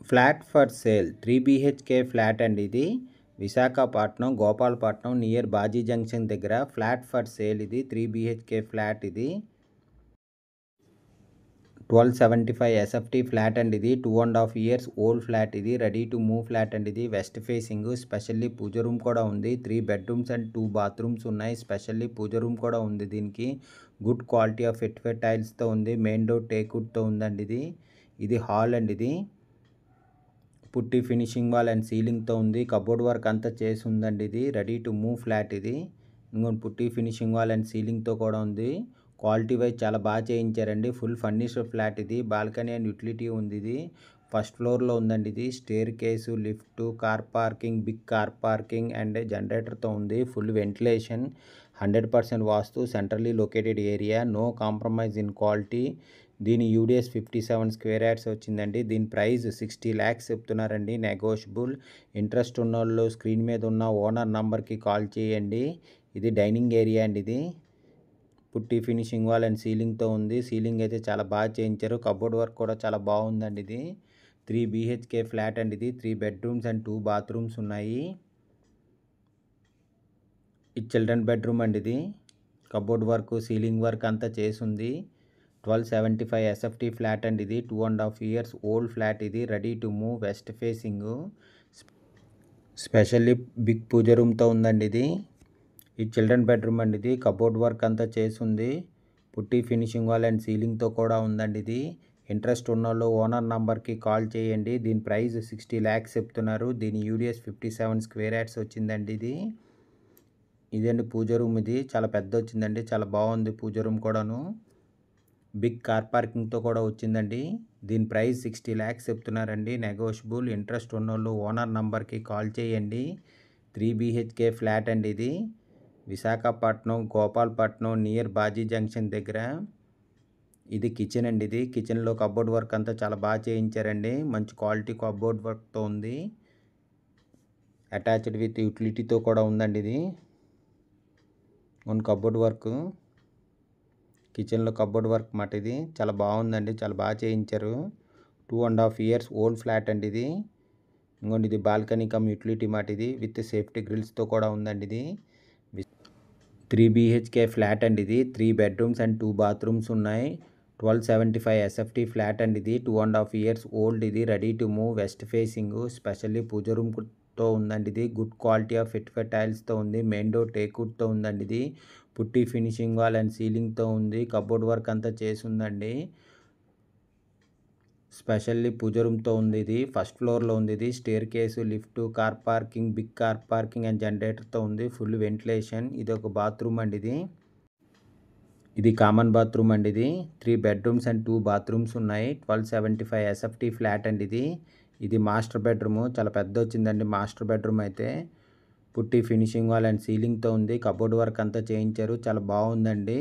flat for sale 3 BHK flat అండి ఇది Visakhapatnam Gopalapatnam near Baji junction దగ్గర ఫ్లాట్ ఫర్ సేల్ ఇది 3 BHK ఫ్లాట్ ఇది 1275 SFT ఫ్లాట్ అండి ఇది 2.5 years ఓల్డ్ ఫ్లాట్ ఇది రెడీ టు మూవ్ ఫ్లాట్ అండి ఇది west facing specially puja room కూడా ఉంది 3 bedrooms అండ్ 2 bathrooms ఉన్నాయి స్పెషల్లీ పూజ రూమ్ కూడా ఉంది దీనికి గుడ్ క్వాలిటీ ఆఫ్ ఫిట్ టైల్స్తో ఉంది మెయిన్ డోర్ టేక్వుడ్తో ఉందండి ఇది హాల్ అండి ఇది పుట్టి ఫినిషింగ్ వాల్ అండ్ సీలింగ్తో ఉంది కబోర్డ్ వర్క్ అంతా చేసి ఉందండి ఇది రెడీ టు మూవ్ ఫ్లాట్ ఇది ఇంకొంచెం పుట్టి ఫినిషింగ్ వాల్ అండ్ సీలింగ్తో కూడా ఉంది క్వాలిటీ వైజ్ చాలా బాగా చేయించారండి ఫుల్ ఫర్నిష్డ్ ఫ్లాట్ ఇది బాల్కనీ అండ్ యూటిలిటీ ఉంది ఇది ఫస్ట్ ఫ్లోర్లో ఉందండి ఇది staircase lift car parking big car parking and జనరేటర్తో ఉంది full ventilation 100% vastu centrally located area no compromise in quality దీని యూడిఎస్ 57 స్క్వేర్ యార్డ్స్ వచ్చిందండి దీని ప్రైస్ 60 lakhs చెప్తున్నారండి నెగోషియబుల్ ఇంట్రెస్ట్ ఉన్న వాళ్ళు స్క్రీన్ మీద ఉన్న ఓనర్ నంబర్కి కాల్ చేయండి ఇది డైనింగ్ ఏరియా అండి ఇది పుట్టి ఫినిషింగ్ వాల్ అండ్ సీలింగ్తో ఉంది సీలింగ్ అయితే చాలా బాగా చేయించారు కబోర్డ్ వర్క్ కూడా చాలా బాగుందండి ఇది 3 BHK ఫ్లాట్ అండి ఇది 3 bedrooms అండ్ 2 bathrooms ఉన్నాయి ఇది చిల్డ్రన్ బెడ్రూమ్ అండి ఇది కబోర్డ్ వర్క్ సీలింగ్ వర్క్ అంతా చేసి ఉంది 1275 SFT ఫ్లాట్ అండి ఇది 2.5 years ఓల్డ్ ఫ్లాట్ ఇది ready to move west facing specially big pooja రూమ్తో ఉందండి ఇది చిల్డ్రన్ బెడ్రూమ్ అండి ఇది కబోర్డ్ వర్క్ అంతా చేసి ఉంది పుట్టి ఫినిషింగ్ వాల్ అండ్ సీలింగ్తో కూడా ఉందండి ఇది ఇంట్రెస్ట్ ఉన్న వాళ్ళు ఓనర్ నంబర్కి కాల్ చేయండి దీని ప్రైస్ 60 lakhs చెప్తున్నారు దీని యూడిఎస్ 57 స్క్వేర్ యార్డ్స్ వచ్చిందండి ఇదండి పూజ రూమ్ ఇది చాలా పెద్ద వచ్చిందండి చాలా బాగుంది పూజ రూమ్ కూడాను బిగ్ కార్ పార్కింగ్తో కూడా వచ్చిందండి దీని ప్రైస్ 60 lakhs చెప్తున్నారండి నెగోషియబుల్ ఇంట్రెస్ట్ ఉన్నోళ్ళు ఓనర్ నంబర్కి కాల్ చేయండి 3 BHK ఫ్లాట్ అండి ఇది విశాఖపట్నం గోపాలపట్నం నియర్ బాజీ జంక్షన్ దగ్గర ఇది కిచెన్ అండి ఇది కిచెన్లో కబోర్డ్ వర్క్ అంతా చాలా బాగా చేయించారండి మంచి క్వాలిటీ కబోర్డ్ వర్క్తో ఉంది అటాచ్డ్ విత్ యూటిలిటీతో కూడా ఉందండి ఇది కబోర్డ్ వర్క్ కిచెన్లో కబోర్డ్ వర్క్ మాట ఇది చాలా బాగుందండి చాలా బాగా చేయించారు 2.5 years ఓల్డ్ ఫ్లాట్ అండి ఇది ఇంకోండి ఇది బాల్కనీ కమ్ యూటిలిటీ మాట ఇది విత్ సేఫ్టీ గ్రిల్స్తో కూడా ఉందండి ఇది 3 BHK ఫ్లాట్ అండి ఇది 3 bedrooms అండ్ 2 bathrooms ఉన్నాయి 1275 SFT ఫ్లాట్ అండి ఇది 2.5 years ఓల్డ్ ఇది ready to move west facing specially pooja రూమ్తో ఉందండి ఇది గుడ్ క్వాలిటీ ఆఫ్ ఫిట్ టైల్స్తో ఉంది మెయిన్ డోర్ టేక్వుడ్తో ఉందండి ఇది పుట్టి ఫినిషింగ్ వాల్ అండ్ సీలింగ్తో ఉంది కబోర్డ్ వర్క్ అంతా చేసి ఉందండి స్పెషల్లీ పూజ రూమ్తో ఉంది ఇది ఫస్ట్ ఫ్లోర్లో ఉంది ఇది staircase lift car parking big car parking and జనరేటర్తో ఉంది ఫుల్ వెంటిలేషన్ ఇది ఒక బాత్రూమ్ అండి ఇది కామన్ బాత్రూమ్ అండి ఇది 3 bedrooms అండ్ 2 bathrooms ఉన్నాయి 1275 SFT ఫ్లాట్ అండి ఇది మాస్టర్ బెడ్రూమ్ చాలా పెద్ద వచ్చిందండి మాస్టర్ బెడ్రూమ్ అయితే పుట్టి ఫినిషింగ్ వాల్ అండ్ సీలింగ్తో ఉంది కబోర్డ్ వర్క్ అంతా చేయించారు చాలా బాగుందండి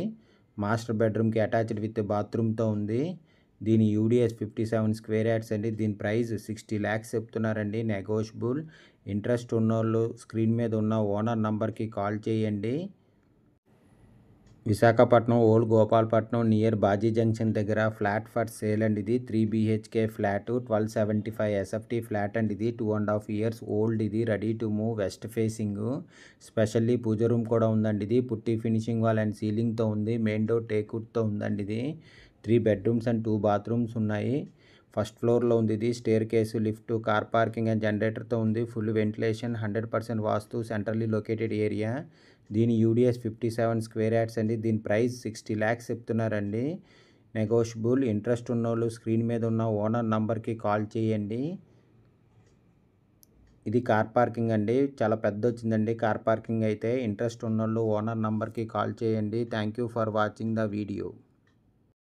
మాస్టర్ బెడ్రూమ్కి అటాచ్డ్ విత్ బాత్రూమ్తో ఉంది దీని యూడిఎస్ 57 స్క్వేర్ యార్డ్స్ అండి దీని ప్రైస్ 60 lakhs చెప్తున్నారండి నెగోషియబుల్ ఇంట్రెస్ట్ ఉన్నోళ్ళు స్క్రీన్ మీద ఉన్న ఓనర్ నంబర్కి కాల్ చేయండి Visakhapatnam old Gopalapatnam near Baji junction దగ్గర ఫ్లాట్ ఫర్ సేల్ అండి ఇది 3 BHK ఫ్లాట్ 1275 SFT ఫ్లాట్ అండి ఇది 2.5 years ఓల్డ్ ఇది ready to move west facing specially puja room కూడా ఉందండి ఇది పుట్టి ఫినిషింగ్ వాల్ అండ్ సీలింగ్తో ఉంది మెయిన్ డోర్ టేక్వుడ్తో ఉందండి ఇది 3 bedrooms అండ్ 2 bathrooms ఉన్నాయి ఫస్ట్ ఫ్లోర్లో ఉంది ఇది staircase lift car parking and జనరేటర్తో ఉంది full ventilation 100% vastu centrally located area దీని యూడిఎస్ 57 స్క్వేర్ యార్డ్స్ అండి దీని ప్రైస్ 60 lakhs చెప్తున్నారండి నెగోషియబుల్ ఇంట్రెస్ట్ ఉన్నోళ్ళు స్క్రీన్ మీద ఉన్న ఓనర్ నంబర్కి కాల్ చేయండి ఇది కార్ పార్కింగ్ అండి చాలా పెద్ద వచ్చిందండి కార్ పార్కింగ్ అయితే ఇంట్రెస్ట్ ఉన్నోళ్ళు ఓనర్ నంబర్కి కాల్ చేయండి thank you for watching the video